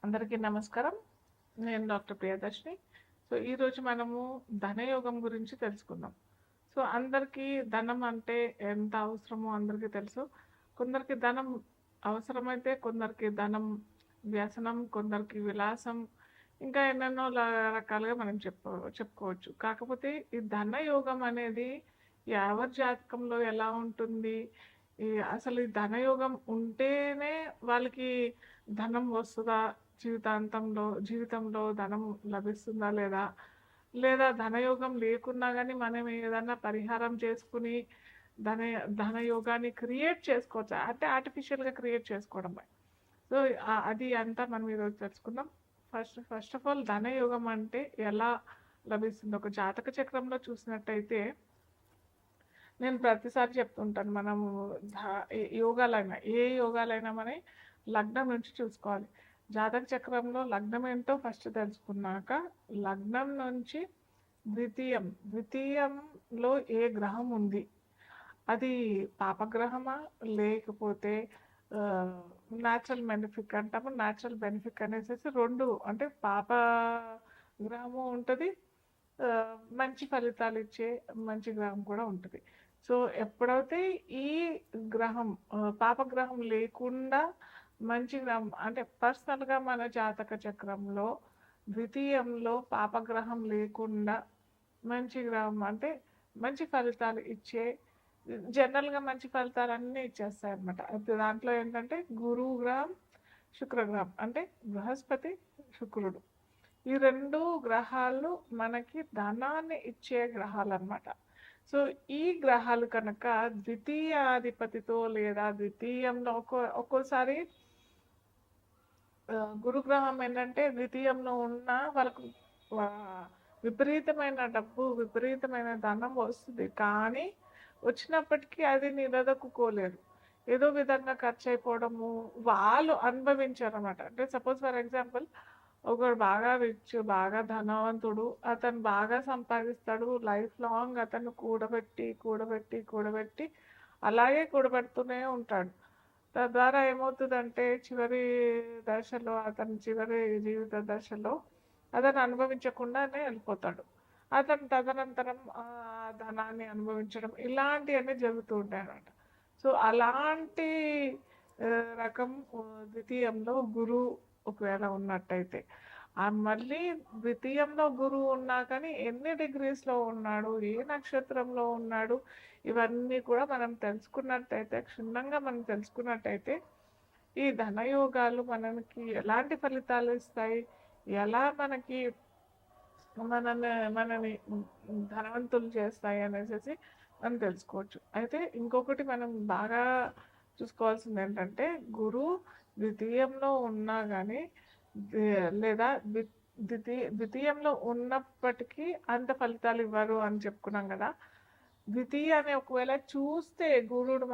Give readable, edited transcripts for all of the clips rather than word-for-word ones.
అందరికీ నమస్కారం. నేను డాక్టర్ ప్రియదర్శిని. సో, ఈరోజు మనము ధనయోగం గురించి తెలుసుకుందాం. సో, అందరికీ ధనం అంటే ఎంత అవసరమో అందరికీ తెలుసు. కొందరికి ధనం అవసరమైతే, కొందరికి ధనం వ్యసనం, కొందరికి విలాసం, ఇంకా ఎన్నెన్నో రకాలుగా మనం చెప్పుకోవచ్చు. కాకపోతే ఈ ధనయోగం అనేది ఎవరి జాతకంలో ఎలా ఉంటుంది? అసలు ఈ ధనయోగం ఉంటేనే వాళ్ళకి ధనం వస్తదా? జీవితంలో ధనం లభిస్తుందా లేదా? లేదా ధనయోగం లేకున్నా గానీ మనం ఏదన్నా పరిహారం చేసుకుని ధన ధనయోగాన్ని క్రియేట్ చేసుకోవచ్చా? అంటే ఆర్టిఫిషియల్‌గా క్రియేట్ చేసుకోవడమే. సో, అది అంతా మనం ఈరోజు తెలుసుకుందాం. ఫస్ట్ ఆఫ్ ఆల్ ధనయోగం అంటే ఎలా లభిస్తుంది? ఒక జాతక చక్రంలో చూసినట్టయితే నేను ప్రతిసారి చెప్తుంటాను. మనము యోగాలైనా మన లగ్నం నుంచి చూసుకోవాలి. జాతక చక్రంలో లగ్నం ఏంటో ఫస్ట్ తెలుసుకున్నాక, లగ్నం నుంచి ద్వితీయంలో ఏ గ్రహం ఉంది, అది పాపగ్రహమా లేకపోతే న్యాచురల్ బెనిఫిక్ అంటాము. న్యాచురల్ బెనిఫిక్ అనేసి రెండు, అంటే పాప గ్రహము ఉంటుంది, మంచి ఫలితాలు ఇచ్చే మంచి గ్రహం కూడా ఉంటుంది. సో, ఎప్పుడైతే ఈ గ్రహం పాపగ్రహం లేకుండా మంచి గ్రహం, అంటే పర్సనల్గా మన జాతక చక్రంలో ద్వితీయంలో పాపగ్రహం లేకుండా మంచి గ్రహం, అంటే మంచి ఫలితాలు ఇచ్చే, జనరల్గా మంచి ఫలితాలన్నీ ఇచ్చేస్తాయి అన్నమాట. దాంట్లో ఏంటంటే గురువు గ్రహం, శుక్రగ్రహం, అంటే బృహస్పతి, శుక్రుడు, ఈ రెండు గ్రహాలు మనకి ధనాన్ని ఇచ్చే గ్రహాలు అన్నమాట. సో, ఈ గ్రహాలు కనుక ద్వితీయాధిపతితో లేదా ద్వితీయంలో ఒక్కోసారి గురుగ్రహం ఏంటంటే ద్వితీయంలో ఉన్న వాళ్ళకు విపరీతమైన డబ్బు, విపరీతమైన ధనం వస్తుంది. కానీ వచ్చినప్పటికీ అది నిలదొక్కుకోలేరు. ఏదో విధంగా ఖర్చు అయిపోవడము, వాళ్ళు అనుభవించారు అనమాట. అంటే సపోజ్ ఫర్ ఎగ్జాంపుల్, ఒకడు బాగా రిచ్, బాగా ధనవంతుడు, అతను బాగా సంపాదిస్తాడు. లైఫ్ లాంగ్ అతను కూడబెట్టి కూడబెట్టి కూడబెట్టి అలాగే కూడబెడుతూనే ఉంటాడు. తద్వారా ఏమవుతుందంటే చివరి జీవిత దశలో అతను అనుభవించకుండానే వెళ్ళిపోతాడు. అతను తదనంతరం ధనాన్ని అనుభవించడం ఇలాంటివన్నీ జరుగుతూ ఉంటాయి అన్నమాట. సో, అలాంటి రకం ద్వితీయంలో గురువు ఒకవేళ ఉన్నట్టయితే, మళ్ళీ ద్వితీయంలో గురువు ఉన్నా కానీ ఎన్ని డిగ్రీస్లో ఉన్నాడు, ఏ నక్షత్రంలో ఉన్నాడు, ఇవన్నీ కూడా మనం తెలుసుకున్నట్టయితే, క్షుణ్ణంగా మనం తెలుసుకున్నట్టయితే, ఈ ధనయోగాలు మనకి ఎలాంటి ఫలితాలు ఇస్తాయి, ఎలా మనని ధనవంతులు చేస్తాయి అనేసి మనం తెలుసుకోవచ్చు. అయితే ఇంకొకటి మనం బాగా చూసుకోవాల్సింది ఏంటంటే, గురువు ద్వితీయంలో ఉన్నా కానీ లేదా ద్వితీయంలో ఉన్నప్పటికీ అంత ఫలితాలు ఇవ్వరు అని చెప్పుకున్నాం కదా. ద్వితీయాన్ని ఒకవేళ చూస్తే, గురుడు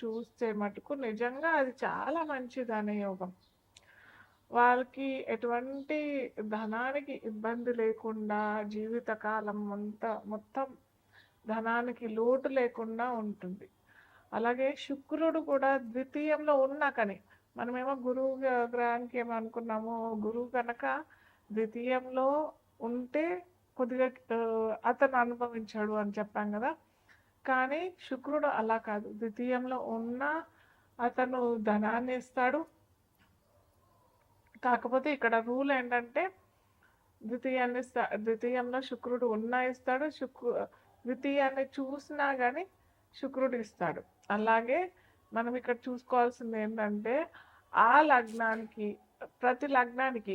చూస్తే మటుకు నిజంగా అది చాలా మంచి ధనయోగం. వాళ్ళకి ఎటువంటి ధనానికి ఇబ్బంది లేకుండా జీవితకాలం మొత్తం ధనానికి లోటు లేకుండా ఉంటుంది. అలాగే శుక్రుడు కూడా ద్వితీయంలో ఉన్నా కానీ, మనమేమో గురువు గ్రహానికి ఏమనుకున్నాము, గురువు కనుక ద్వితీయంలో ఉంటే కొద్దిగా అతను అనుభవించాడు అని చెప్పాం కదా. కానీ శుక్రుడు అలా కాదు, ద్వితీయంలో ఉన్న అతను ధనాన్ని ఇస్తాడు. కాకపోతే ఇక్కడ రూల్ ఏంటంటే, ద్వితీయంలో శుక్రుడు ఉన్నా ఇస్తాడు, ద్వితీయాన్ని చూసినా కానీ శుక్రుడు ఇస్తాడు. అలాగే మనం ఇక్కడ చూసుకోవాల్సింది ఏంటంటే, ఆ లగ్నానికి, ప్రతి లగ్నానికి,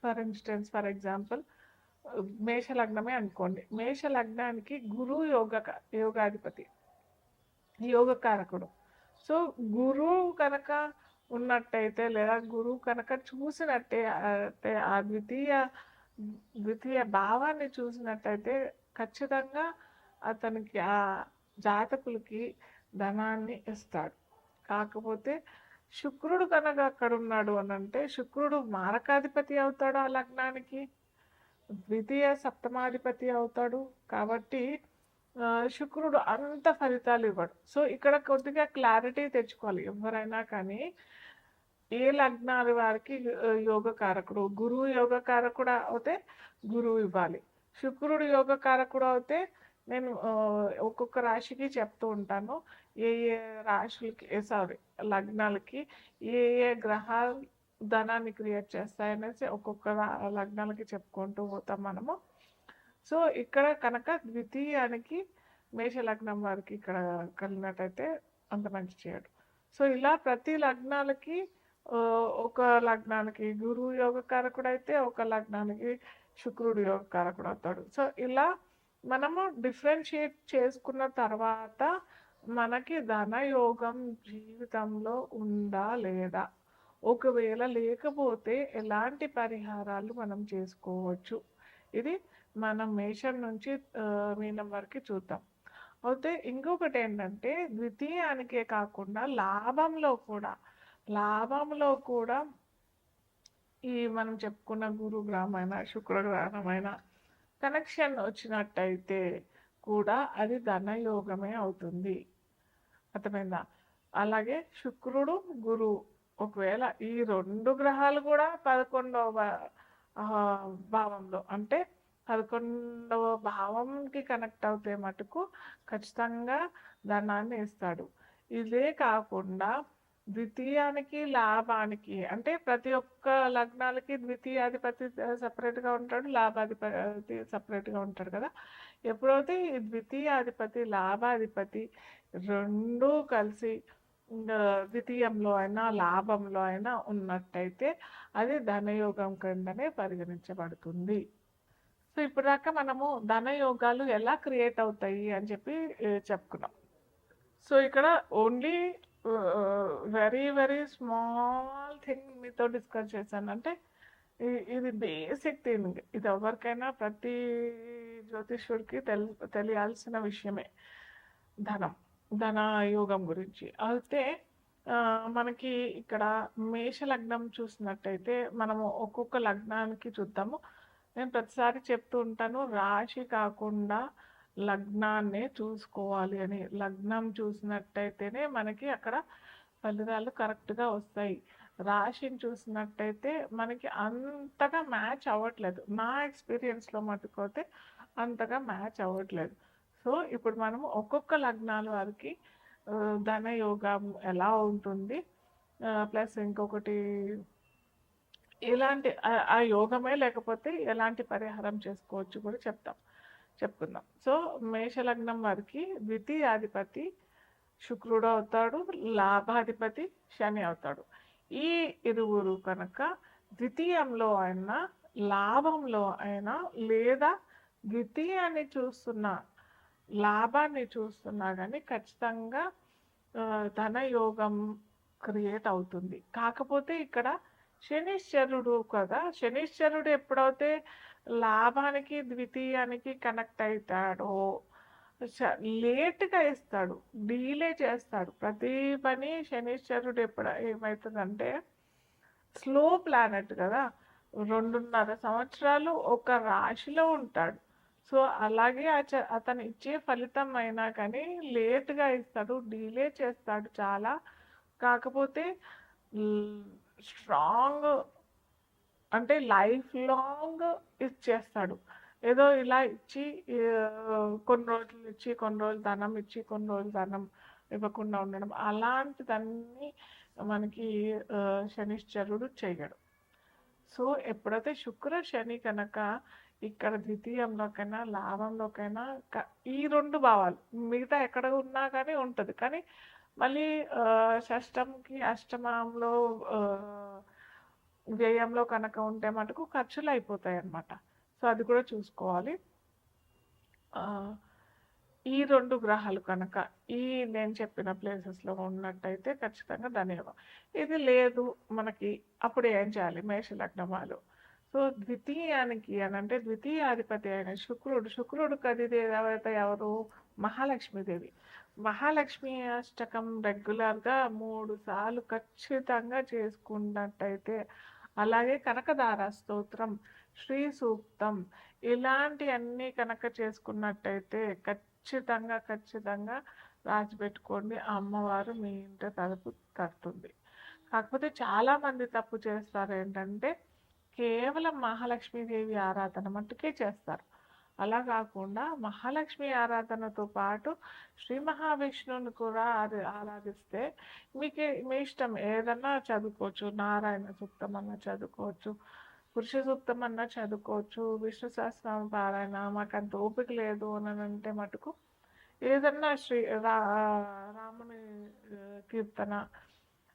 ఫర్ ఎగ్జాంపుల్ మేష లగ్నమే అనుకోండి. మేష లగ్నానికి గురువు యోగాధిపతి, యోగకారకుడు. సో, గురువు కనుక ఉన్నట్టయితే లేదా గురువు కనుక చూసినట్టే, ఆ ద్వితీయ భావాన్ని చూసినట్టయితే ఖచ్చితంగా అతనికి, ఆ జాతకులకి ధనాన్ని ఇస్తాడు. కాకపోతే శుక్రుడు కనుక అక్కడ ఉన్నాడు అని అంటే, శుక్రుడు మారకాధిపతి అవుతాడు ఆ లగ్నానికి, ద్వితీయ సప్తమాధిపతి అవుతాడు. కాబట్టి శుక్రుడు అంత ఫలితాలు ఇవ్వడు. సో, ఇక్కడ కొద్దిగా క్లారిటీ తెచ్చుకోవాలి ఎవరైనా కానీ. ఏ లగ్నాల వారికి యోగ కారకుడు, గురువు యోగ కారకుడు అవుతే గురువు ఇవ్వాలి. శుక్రుడు యోగ కారకుడు అవుతే నేను ఒక్కొక్క రాశికి చెప్తూ ఉంటాను, ఏ ఏ రాశులకి సారీ లగ్నాలకి ఏ ఏ గ్రహాలు ధనాన్ని క్రియేట్ చేస్తాయనేసి ఒక్కొక్క లగ్నాలకి చెప్పుకుంటూ పోతాం మనము. సో ఇక్కడ కనుక ద్వితీయానికి మేష లగ్నం వారికి ఇక్కడ కలిగినట్టయితే అంత మంచి చేయడు. సో ఇలా ప్రతి లగ్నాలకి ఒక లగ్నానికి గురువు యోగ కారకుడు అయితే ఒక లగ్నానికి శుక్రుడు యోగ కారకుడు అవుతాడు. సో ఇలా మనము డిఫరెన్షియేట్ చేసుకున్న తర్వాత మనకి ధనయోగం జీవితంలో ఉందా లేదా, ఒకవేళ లేకపోతే ఎలాంటి పరిహారాలు మనం చేసుకోవచ్చు, ఇది మనం మేషం నుంచి మీనం వరకు చూద్దాం. అయితే ఇంకొకటి ఏంటంటే ద్వితీయానికే కాకుండా లాభంలో కూడా ఈ మనం చెప్పుకున్న గురు గ్రహమైన శుక్ర గ్రహమైన కనెక్షన్ వచ్చినట్టయితే కూడా అది ధనయోగమే అవుతుంది. అర్థమైందా? అలాగే శుక్రుడు గురువు ఒకవేళ ఈ రెండు గ్రహాలు కూడా 11వ భావంలో అంటే 11వ భావంకి కనెక్ట్ అవుతే మటుకు ఖచ్చితంగా ధనాన్ని ఇస్తాడు. ఇదే కాకుండా ద్వితీయానికి లాభానికి అంటే ప్రతి ఒక్క లగ్నాలకి ద్వితీయాధిపతి సపరేట్గా ఉంటాడు, లాభాధిపతి సపరేట్గా ఉంటాడు కదా. ఎప్పుడైతే ఈ ద్వితీయాధిపతి లాభాధిపతి రెండూ కలిసి ద్వితీయంలో అయినా లాభంలో అయినా ఉన్నట్టయితే అది ధనయోగం కిందనే పరిగణించబడుతుంది. సో ఇప్పుడు దాకా మనము ధనయోగాలు ఎలా క్రియేట్ అవుతాయి అని చెప్పి చెప్పుకున్నాం. సో ఇక్కడ only very very small thing మీతో డిస్కస్ చేశాను. అంటే ఇది బేసిక్ థింగ్, ఇది ఎవరికైనా ప్రతి జ్యోతిష్యుడికి తెలియాల్సిన విషయమే ధన యోగం గురించి. అయితే మనకి ఇక్కడ మేష లగ్నం చూసినట్టయితే మనము ఒక్కొక్క లగ్నానికి చూద్దాము. నేను ప్రతిసారి చెప్తూ ఉంటాను, రాశి కాకుండా లగ్నాన్నే చూసుకోవాలి అని. లగ్నం చూసినట్టయితేనే మనకి అక్కడ ఫలితాలు కరెక్ట్గా వస్తాయి. రాశిని చూసినట్టయితే మనకి అంతగా మ్యాచ్ అవ్వట్లేదు, నా ఎక్స్పీరియన్స్లో మటుకోతే అంతగా మ్యాచ్ అవ్వట్లేదు. సో ఇప్పుడు మనము ఒక్కొక్క లగ్నాల వారికి ధనయోగం ఎలా ఉంటుంది, ప్లస్ ఇంకొకటి ఎలాంటి ఆ యోగమే లేకపోతే ఎలాంటి పరిహారం చేసుకోవచ్చు కూడా చెప్పుకుందాం. సో మేషలగ్నం వారికి ద్వితీయాధిపతి శుక్రుడు అవుతాడు, లాభాధిపతి శని అవుతాడు. ఈ ఇరువురు కనుక ద్వితీయంలో అయినా లాభంలో అయినా లేదా ద్వితీయాన్ని చూస్తున్నా లాభాన్ని చూస్తున్నా కానీ ఖచ్చితంగా ధనయోగం క్రియేట్ అవుతుంది. కాకపోతే ఇక్కడ శనిశ్చరుడు కదా, శనిశ్చరుడు ఎప్పుడైతే లాభానికి ద్వితీయానికి కనెక్ట్ అవుతాడో లేట్గా ఇస్తాడు, డీలే చేస్తాడు ప్రతి పని. శనిశ్చరుడు ఏమవుతుందంటే స్లో ప్లానెట్ కదా, 2.5 సంవత్సరాలు ఒక రాశిలో ఉంటాడు. సో అలాగే అతను ఇచ్చే ఫలితం అయినా కానీ లేట్గా ఇస్తాడు, డిలే చేస్తాడు చాలా. కాకపోతే స్ట్రాంగ్ అంటే లైఫ్ లాంగ్ ఇచ్చేస్తాడు. ఏదో ఇలా ఇచ్చి కొన్ని రోజులు ధనం ఇచ్చి కొన్ని రోజులు ధనం ఇవ్వకుండా ఉండడం అలాంటిదన్నీ మనకి శనిశ్చరుడు చేయడు. సో ఎప్పుడైతే శుక్ర శని కనుక ఇక్కడ ద్వితీయంలోకైనా లాభంలోకైనా ఈ 2 భావాలు మిగతా ఎక్కడ ఉన్నా కానీ ఉంటుంది, కానీ మళ్ళీ షష్టంకి అష్టమంలో వ్యయంలో కనుక ఉంటే మటుకు ఖర్చులు అయిపోతాయి అన్నమాట. సో అది కూడా చూసుకోవాలి. ఈ 2 గ్రహాలు కనుక నేను చెప్పిన ప్లేసెస్లో ఉన్నట్టయితే ఖచ్చితంగా ధనయోగం. ఇది లేదు మనకి, అప్పుడు ఏం చేయాలి మేష లగ్నం వాళ్ళు? సో ద్వితీయానికి అని అంటే ద్వితీయాధిపతి అయిన శుక్రుడు కదిదేవత ఎవరు? మహాలక్ష్మీదేవి. మహాలక్ష్మి అష్టకం రెగ్యులర్గా 3 సార్లు ఖచ్చితంగా చేసుకున్నట్టయితే, అలాగే కనకదార స్తోత్రం, శ్రీ సూక్తం ఇలాంటి అన్నీ కనుక చేసుకున్నట్టయితే ఖచ్చితంగా రాసిపెట్టుకోండి, అమ్మవారు మీ ఇంట తలుపు తడుతుంది. కాకపోతే చాలామంది తప్పు చేస్తారు ఏంటంటే, కేవలం మహాలక్ష్మీదేవి ఆరాధన మట్టుకే చేస్తారు. అలా కాకుండా మహాలక్ష్మి ఆరాధనతో పాటు శ్రీ మహావిష్ణువుని కూడా ఆరాధిస్తే మీ ఇష్టం ఏదన్నా చదువుకోవచ్చు. నారాయణ సూక్తం అన్నా చదువుకోవచ్చు, పురుష సూక్తం అన్నా చదువుకోవచ్చు, విష్ణు సహస్రనామ పారాయణ మాకంత ఓపిక లేదు అని అంటే మటుకు ఏదన్నా రాముని కీర్తన,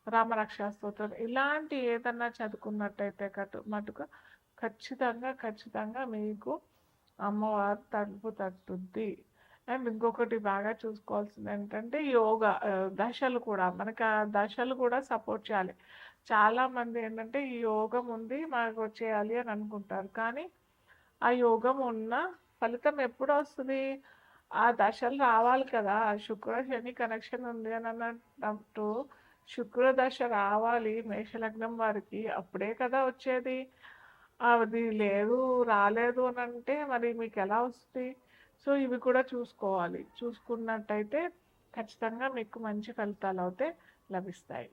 రామరక్షా స్తోత్రం ఇలాంటి ఏదన్నా చదువుకున్నట్టయితే మటుకు ఖచ్చితంగా మీకు అమ్మవారు తలుపు తట్టుద్ది. అండ్ ఇంకొకటి బాగా చూసుకోవాల్సింది ఏంటంటే యోగా దశలు కూడా మనకి ఆ దశలు కూడా సపోర్ట్ చేయాలి. చాలామంది ఏంటంటే ఈ యోగం ఉంది మాకు వచ్చేయాలి అని అనుకుంటారు, కానీ ఆ యోగం ఉన్న ఫలితం ఎప్పుడు వస్తుంది? ఆ దశలు రావాలి కదా. శుక్ర శని కనెక్షన్ ఉంది అని అన్నట్టు శుక్ర దశ రావాలి మేషలగ్నం వారికి, అప్పుడే కదా వచ్చేది. అది లేదు రాలేదు అని అంటే మరి మీకు ఎలా వస్తుంది? సో ఇవి కూడా చూసుకోవాలి. చూసుకున్నట్టయితే ఖచ్చితంగా మీకు మంచి ఫలితాలు అయితే లభిస్తాయి.